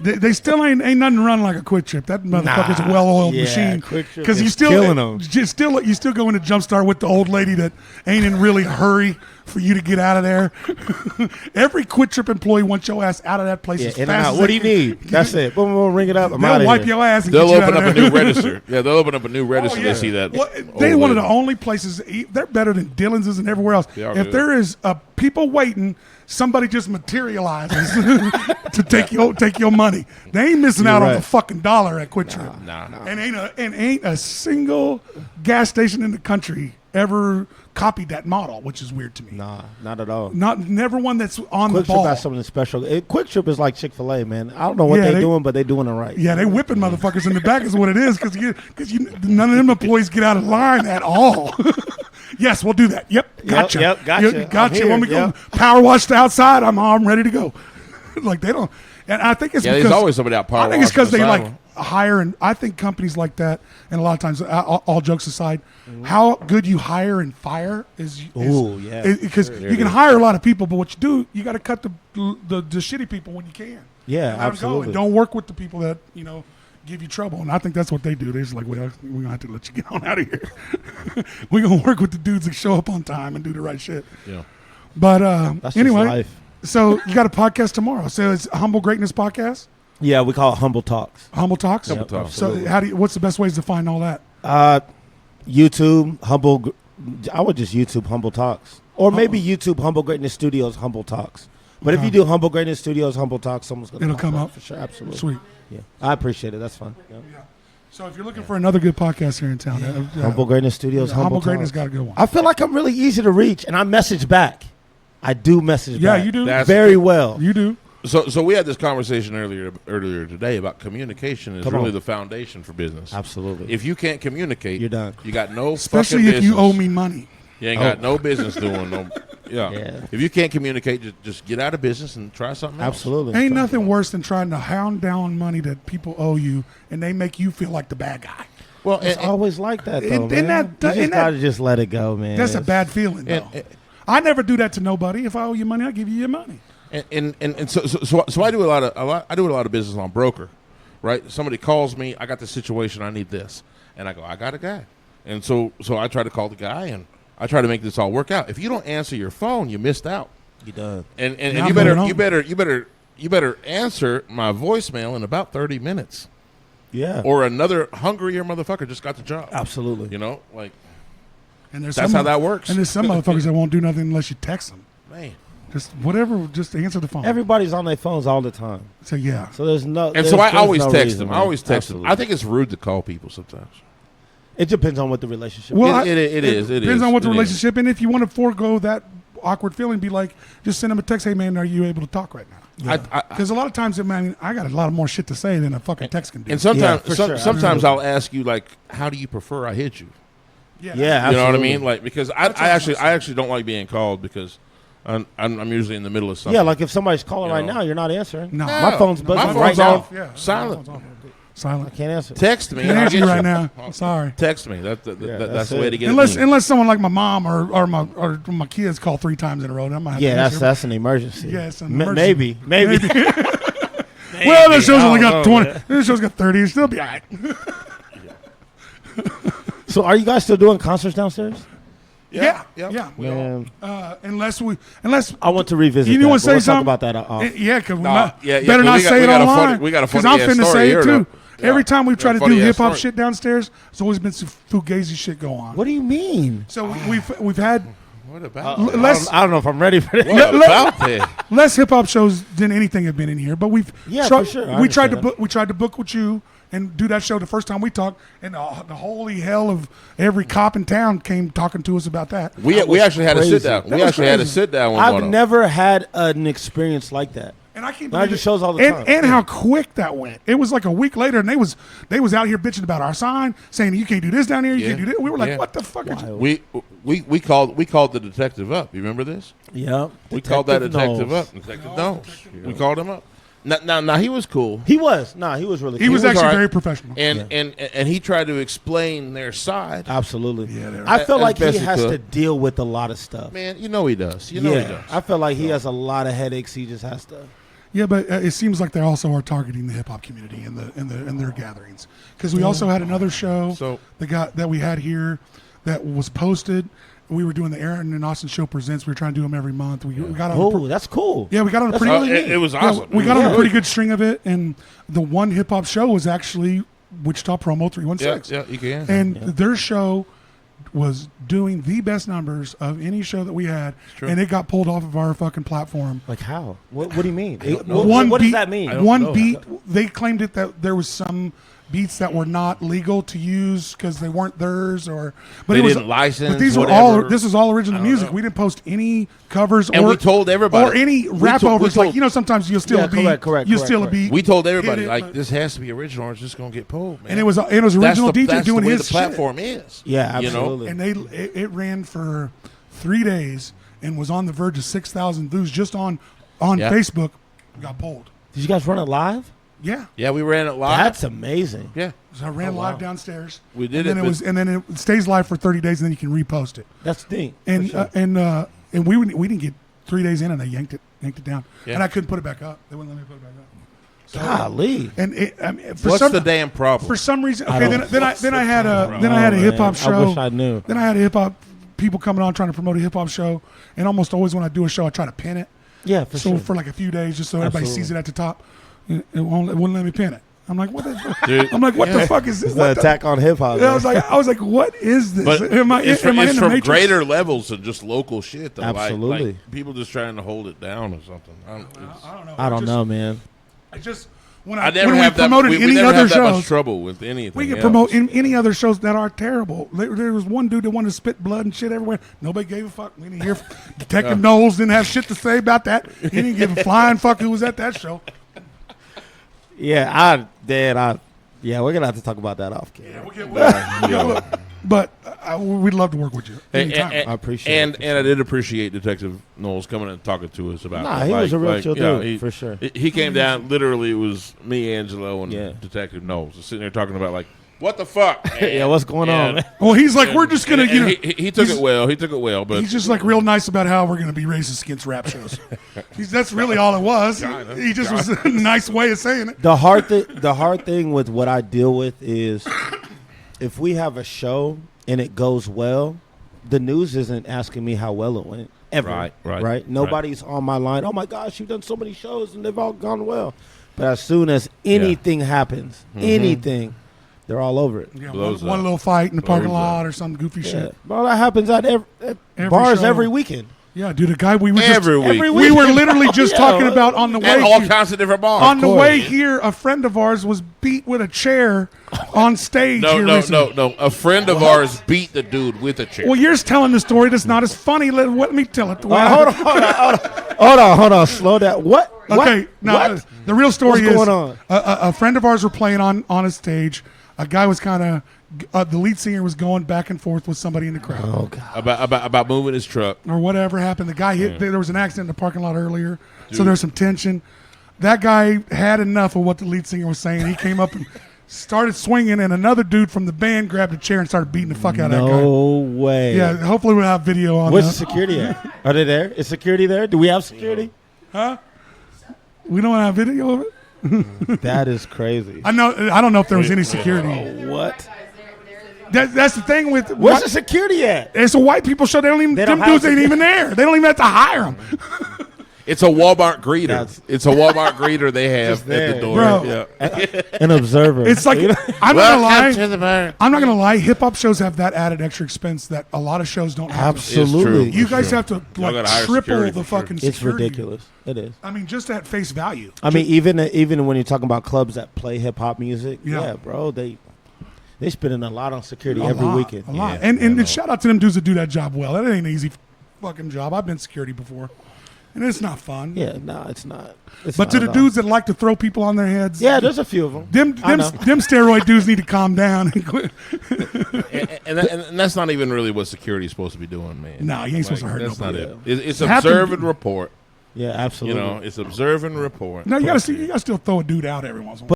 They still ain't nothing running like a QuikTrip. That motherfucker's a well-oiled machine. Because you still killing them. You still go into Jumpstart with the old lady that ain't in really a hurry for you to get out of there. Every QuikTrip employee wants your ass out of that place as in fast and out. as What they do you can. need? That's it. Boom, boom, ring it up. I'm They'll out of wipe here. your ass and They'll get you open out up of a there. new register. Yeah, they'll open up a new register to see that. Well, they're one of the only places. They're better than Dillon's and everywhere else. If there is people waiting, somebody just materializes to take your money. They ain't missing out on the fucking dollar at QuikTrip. Nah. And ain't a single gas station in the country ever copied that model, which is weird to me. Nah, not at all. Never one that's on the QuikTrip ball. has something special. QuikTrip is like Chick-fil-A, man. I don't know what they're doing, but they're doing it right. Yeah, they whipping motherfuckers in the back is what it is, because none of them employees get out of line at all. Yes, we'll do that. Yep, gotcha. Yep, gotcha. Gotcha. When we go power wash to outside, I'm ready to go. Like they don't, and I think it's because there's always somebody out power. I think it's because they washing the like hire, and I think companies like that, and a lot of times, all jokes aside, how good you hire and fire is because you can hire a lot of people, but what you do, you got to cut the shitty people when you can. Yeah, absolutely. And don't work with the people that give you trouble, and I think that's what they do. They're just like, well, we're gonna have to let you get on out of here. We're gonna work with the dudes that show up on time and do the right shit. Yeah. But that's anyway, just life. So you got a podcast tomorrow. So it's Humble Greatness Podcast. Yeah, we call it Humble Talks. Humble Talks. Humble Talks. So what's the best ways to find all that? YouTube Humble. I would just YouTube Humble Talks, or maybe YouTube Humble Greatness Studios Humble Talks. But if you do Humble Greatness Studios Humble Talks, someone's gonna it'll come up for sure. Absolutely. Sweet. Yeah, I appreciate it. That's fun. Yeah. So if you're looking for another good podcast here in town, Humble Greatness Studios Humble Greatness Talks. got a good one. I feel like I'm really easy to reach, and I message back. I do message back. Yeah, you do. Very well. You do. So we had this conversation earlier today about communication is really the foundation for business. Absolutely. If you can't communicate, you're done. You got no especially fucking if business. you owe me money. You ain't got no business doing no. Yeah. If you can't communicate, just get out of business and try something else. Absolutely. Ain't nothing worse than trying to hound down money that people owe you, and they make you feel like the bad guy. Well, it's always like that, though, man. You just gotta just let it go, man. That's a bad feeling, though. I never do that to nobody. If I owe you money, I give you your money. And so I do a lot of business on broker, right? Somebody calls me, I got this situation, I need this, and I go, I got a guy, and so I try to call the guy and I try to make this all work out. If you don't answer your phone, you missed out. You done. And you better answer my voicemail in about 30 minutes. Yeah. Or another hungrier motherfucker just got the job. Absolutely. And that's how that works. And there's some motherfuckers that won't do nothing unless you text them. Man. Just whatever, just answer the phone. Everybody's on their phones all the time. So yeah. So there's no. And so I always text them. them. I always text them. I think it's rude to call people sometimes. It depends on what the relationship. Well, it is. It depends on what the relationship. And if you want to forego that awkward feeling, be like, just send them a text. Hey man, are you able to talk right now? Because a lot of times, man, I got a lot more shit to say than a fucking text can do. And sometimes I'll ask you like, how do you prefer I hit you? Yeah, you know what I mean? Like because I actually don't like being called because I'm usually in the middle of something. Yeah, like if somebody's calling right now, you're not answering. No, my phone's buzzing. My phone's off. Yeah, silent. Silent. I can't answer. Text me. Can't answer you right now. Sorry. Text me. That's the way to get unless someone like my mom or my kids call 3 times in a row, then I'm gonna have to that's an emergency. Yeah, it's an emergency. Maybe. Well, this show's only got 20. This show's got 30. It'll be all right. So, are you guys still doing concerts downstairs? Yeah. Unless I want to revisit. You want to say something about that? Yeah, because better not say it online. Because I'm finna say it too. Yeah. Every time we try to do hip hop shit downstairs, there's always been some fugazi shit go on. What do you mean? So we've had. What about? I don't know if I'm ready for that. Less hip hop shows than anything have been in here, but for sure. We tried to book with you and do that show the first time we talked, and the holy hell of every cop in town came talking to us about that. We actually had a sit down. We actually had a sit down. I've never had an experience like that. And I can't believe it shows all the time. And how quick that went. It was like a week later, and they was out here bitching about our sign, saying you can't do this down here, you can't do this. We were like, what the fuck? We called the detective up. You remember this? Yeah. We called that detective up. Detective Knowles. We called him up. Now he was cool. He was really cool. He was actually very professional. And he tried to explain their side. Absolutely. Yeah, I feel like he has to deal with a lot of stuff. Man, he does. He does. I feel like he has a lot of headaches. He just has to. Yeah, but it seems like they also are targeting the hip hop community in their gatherings. Because we also had another show that we had here that was posted. We were doing the Aaron and Austin Show Presents. We were trying to do them every month. We got on. That's cool. Yeah, we got on a pretty. It was awesome. We got on a pretty good string of it, and the one hip hop show was actually Wichita Promo 316. Yeah, you can. And their show was doing the best numbers of any show that we had, and it got pulled off of our fucking platform. Like how? What do you mean? What does that mean? One beat. They claimed that there was some beats that were not legal to use because they weren't theirs, but they didn't license. But these were all. This is all original music. We didn't post any covers, and we told everybody, or any rap overs. Like sometimes you'll steal a beat. Correct. Steal a beat. We told everybody this has to be original, or it's just gonna get pulled, man. And it was original DJ doing his shit. The platform is. Yeah, absolutely. And it ran for 3 days and was on the verge of 6,000 views just on Facebook. Got pulled. Did you guys run it live? Yeah. Yeah, we ran it live. That's amazing. Yeah. So I ran live downstairs. We did and then it stays live for 30 days, and then you can repost it. That's the thing. And we didn't get 3 days in, and they yanked it down, and I couldn't put it back up. They wouldn't let me put it back up. So, golly. And what's the damn problem? For some reason, then I had a hip hop show. I wish I knew. Then I had a hip hop people coming on trying to promote a hip hop show, and almost always when I do a show, I try to pin it. Yeah, for like a few days, just so everybody sees it at the top. It wouldn't let me pin it. I'm like, what the fuck is this? It's an attack on hip hop. I was like, what is this? But it's from Matrix? greater levels than just local shit. Though. Absolutely. Like people just trying to hold it down or something. I don't know. I don't know, man. When we promoted any never other have that shows, much trouble with anything. We could promote any other shows that are terrible. There was one dude that wanted to spit blood and shit everywhere. Nobody gave a fuck. We didn't hear. Detective Knowles didn't have shit to say about that. He didn't give a flying fuck who was at that show. Yeah, we're gonna have to talk about that off camera. But we'd love to work with you. I appreciate it. And I did appreciate Detective Knowles coming and talking to us about it. He was a real chill dude, for sure. He came down, literally, it was me, Angelo, and Detective Knowles. Just sitting there talking about, like, what the fuck? Yeah, what's going on, man? Well, he's like, we're just going to, He took it well, but... He's just, like, real nice about how we're going to be racist against rap shows. That's really all it was. He just was a nice way of saying it. The hard thing with what I deal with is if we have a show and it goes well, the news isn't asking me how well it went ever. Right. Nobody's on my line. Oh my gosh, you've done so many shows and they've all gone well. But as soon as anything happens, they're all over it. Yeah, one little fight in the parking lot or some goofy shit. Well, that happens at bars show. every weekend. Yeah, dude, a guy we were every week. We were literally just talking about on the way all kinds of different bars. On the way here, a friend of ours was beat with a chair on stage. No. A friend of ours beat the dude with a chair. Well, you're just telling the story that's not as funny. Let me tell it. Hold on. Slow down. What? Okay, now the real story What's going on? A friend of ours were playing on a stage. A guy was kind of the lead singer was going back and forth with somebody in the crowd. Oh God! About moving his truck or whatever happened. The guy hit. There was an accident in the parking lot earlier, so there was some tension. That guy had enough of what the lead singer was saying. He came up and started swinging, and another dude from the band grabbed a chair and started beating the fuck out of that guy. No way. Yeah, hopefully we'll have video on. Where's the security at? Are they there? Is security there? Do we have security? Huh? We don't have video of it. That is crazy. I don't know if there was any security. What? That's the thing with where's the security at? It's a white people show. Them dudes ain't even there. They don't even have to hire them. It's a Walmart greeter. It's a Walmart greeter they have at the door. Bro. Yeah. An observer. It's like I'm not gonna lie. Hip hop shows have that added extra expense that a lot of shows don't have. Absolutely. You guys have to like triple the fucking security. It's ridiculous. It is. I mean, just at face value. I mean, even when you're talking about clubs that play hip hop music, bro, they spending a lot on security every weekend. A lot. And shout out to them dudes that do that job well. That ain't an easy fucking job. I've been security before. And it's not fun. Yeah, no, it's not. But to the dudes that like to throw people on their heads. Yeah, there's a few of them. Them steroid dudes need to calm down and quit. and that's not even really what security's supposed to be doing, man. No, you ain't supposed to hurt nobody. That's not it. It's observe and report. Yeah, absolutely. It's observe and report. No, you gotta still throw a dude out every once in a while.